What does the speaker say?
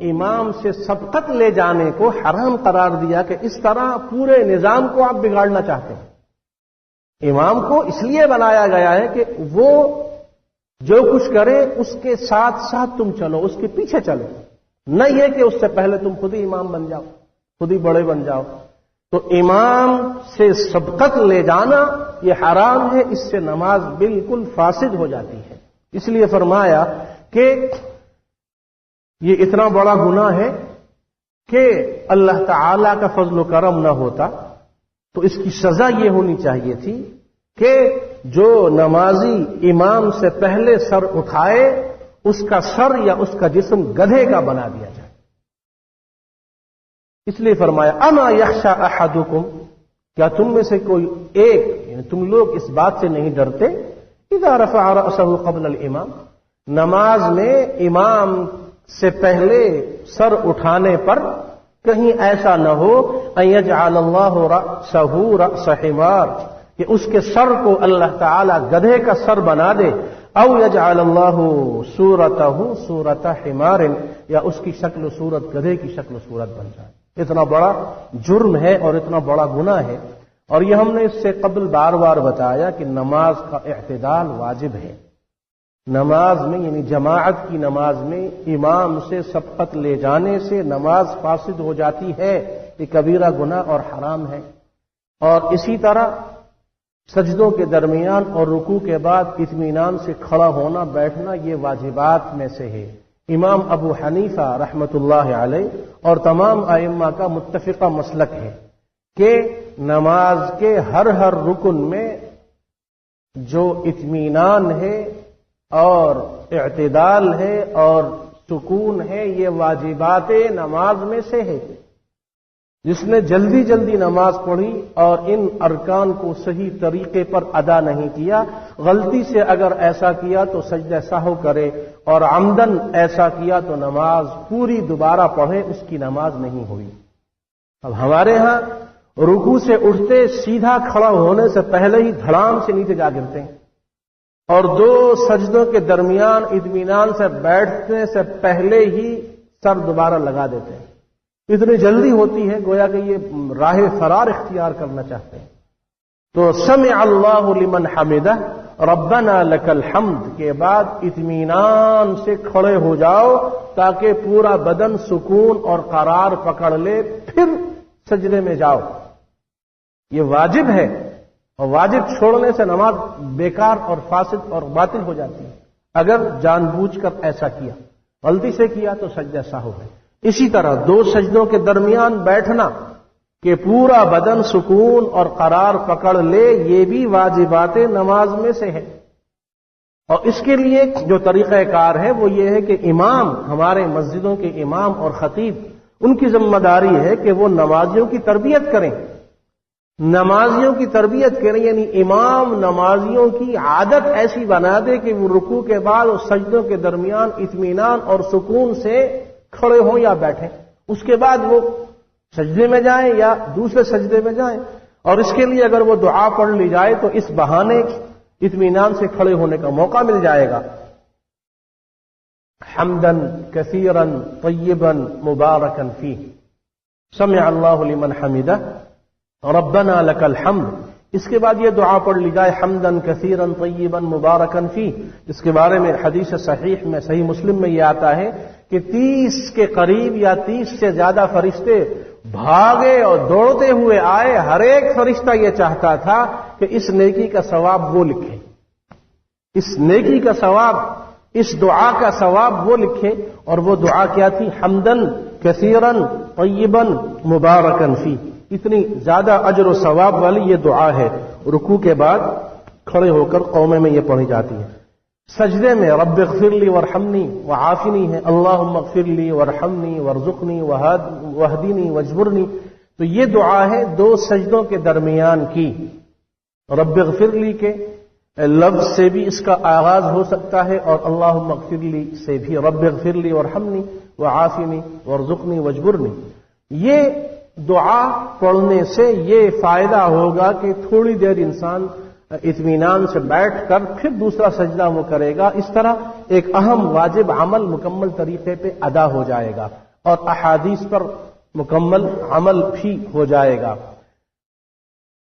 امام سے سبقت لے جانے کو حرام قرار دیا کہ اس طرح پورے نظام کو آپ بگاڑنا چاہتے ہیں۔ امام کو اس لیے بنایا گیا ہے کہ وہ جو کچھ کرے اس کے ساتھ ساتھ تم چلو، اس کے پیچھے چلو، نہ یہ کہ اس سے پہلے تم خود ہی امام بن جاؤ، خود ہی بڑے بن جاؤ۔ تو امام سے سبقت لے جانا یہ حرام ہے، اس سے نماز بالکل فاسد ہو جاتی ہے۔ اس لیے فرمایا کہ یہ اتنا بڑا گناہ ہے کہ اللہ تعالی کا فضل و کرم نہ ہوتا تو اس کی سزا یہ ہونی چاہیے تھی کہ جو نمازی امام سے پہلے سر اٹھائے اس کا سر یا اس کا جسم گدھے کا بنا دیا جائے۔ اس لیے فرمایا اما یخشى احدکم، کیا تم میں سے کوئی ایک، یعنی تم لوگ اس بات سے نہیں ڈرتے، اذا رفع رأسه قبل الامام، نماز میں امام سے پہلے سر اٹھانے پر کہیں ایسا نہ ہو ان یجعل اللہ رأسه رأس حمار، کہ اس کے سر کو اللہ تعالی گدھے کا سر بنا دے، او یجعل اللہ صورتہ صورت حمار، یا اس کی شکل و صورت گدھے کی شکل و صورت بن جائے۔ اتنا بڑا جرم ہے اور اتنا بڑا گناہ ہے۔ اور یہ ہم نے اس سے قبل بار بار بتایا کہ نماز کا اعتدال واجب ہے۔ نماز میں یعنی جماعت کی نماز میں امام سے سبقت لے جانے سے نماز فاسد ہو جاتی ہے، یہ کبیرہ گناہ اور حرام ہے۔ اور اسی طرح سجدوں کے درمیان اور رکوع کے بعد اطمینان سے کھڑا ہونا بیٹھنا یہ واجبات میں سے ہے۔ امام ابو حنیفہ رحمۃ اللہ علیہ اور تمام ائمہ کا متفقہ مسلک ہے کہ نماز کے ہر رکن میں جو اطمینان ہے اور اعتدال ہے اور سکون ہے یہ واجبات نماز میں سے ہے۔ جس نے جلدی جلدی نماز پڑھی اور ان ارکان کو صحیح طریقے پر ادا نہیں کیا، غلطی سے اگر ایسا کیا تو سجدہ سہو کرے، اور عمدن ایسا کیا تو نماز پوری دوبارہ پڑھے، اس کی نماز نہیں ہوئی۔ اب ہمارے ہاں رکوع سے اٹھتے سیدھا کھڑا ہونے سے پہلے ہی دھڑام سے نیچے جا گرتے ہیں، اور دو سجدوں کے درمیان اطمینان سے بیٹھنے سے پہلے ہی سر دوبارہ لگا دیتے ہیں۔ اتنی جلدی ہوتی ہے گویا کہ یہ راہ فرار اختیار کرنا چاہتے ہیں۔ تو سمع اللہ لمن حمدہ ربنا لک الحمد کے بعد اطمینان سے کھڑے ہو جاؤ تاکہ پورا بدن سکون اور قرار پکڑ لے، پھر سجدے میں جاؤ۔ یہ واجب ہے، اور واجب چھوڑنے سے نماز بیکار اور فاسد اور باطل ہو جاتی ہے۔ اگر جان بوجھ کر ایسا کیا، غلطی سے کیا تو سجدہ سہو ہے۔ اسی طرح دو سجدوں کے درمیان بیٹھنا کہ پورا بدن سکون اور قرار پکڑ لے، یہ بھی واجبات نماز میں سے ہے۔ اور اس کے لیے جو طریقہ کار ہے وہ یہ ہے کہ امام، ہمارے مسجدوں کے امام اور خطیب، ان کی ذمہ داری ہے کہ وہ نمازیوں کی تربیت کریں، نمازیوں کی تربیت کریں، یعنی امام نمازیوں کی عادت ایسی بنا دے کہ وہ رکوع کے بعد اور سجدوں کے درمیان اطمینان اور سکون سے کھڑے ہوں یا بیٹھیں، اس کے بعد وہ سجدے میں جائیں یا دوسرے سجدے میں جائیں۔ اور اس کے لیے اگر وہ دعا پڑھ لی جائے تو اس بہانے اطمینان سے کھڑے ہونے کا موقع مل جائے گا۔ حمدا کثیرا طیبا مبارکا فیہ، سمع اللہ لمن حمدہ ربنا لک الحمد۔ اس کے بعد یہ دعا پڑھ لی جائے حمدا کثیرا طیبا مبارکا فیہ، اس کے بارے میں حدیث صحیح میں، صحیح مسلم میں یہ آتا ہے کہ 30 کے قریب یا 30 سے زیادہ فرشتے بھاگے اور دوڑتے ہوئے آئے، ہر ایک فرشتہ یہ چاہتا تھا کہ اس نیکی کا ثواب وہ لکھے، اس نیکی کا ثواب، اس دعا کا ثواب وہ لکھے۔ اور وہ دعا کیا تھی؟ حمدن کثیرا طیبا مبارکا فیہ، اتنی زیادہ اجر و ثواب والی یہ دعا ہے۔ رکوع کے بعد کھڑے ہو کر قومے میں یہ پڑھی جاتی ہے۔ سجدے میں رب اغفر لی وارحمنی وعافنی ہے، اللہم اغفر لی وارحمنی وارزقنی واہدنی واجبرنی، تو یہ دعا ہے دو سجدوں کے درمیان کی۔ رب اغفر لی کے لفظ سے بھی اس کا آغاز ہو سکتا ہے، اور اللہم اغفر لی سے بھی، رب اغفر لی وارحمنی وعافنی وارزقنی واجبرنی۔ یہ دعا پڑھنے سے یہ فائدہ ہوگا کہ تھوڑی دیر انسان اطمینان سے بیٹھ کر پھر دوسرا سجدہ وہ کرے گا، اس طرح ایک اہم واجب عمل مکمل طریقے پہ ادا ہو جائے گا۔ اور احادیث پر مکمل عمل بھی ہو جائے گا۔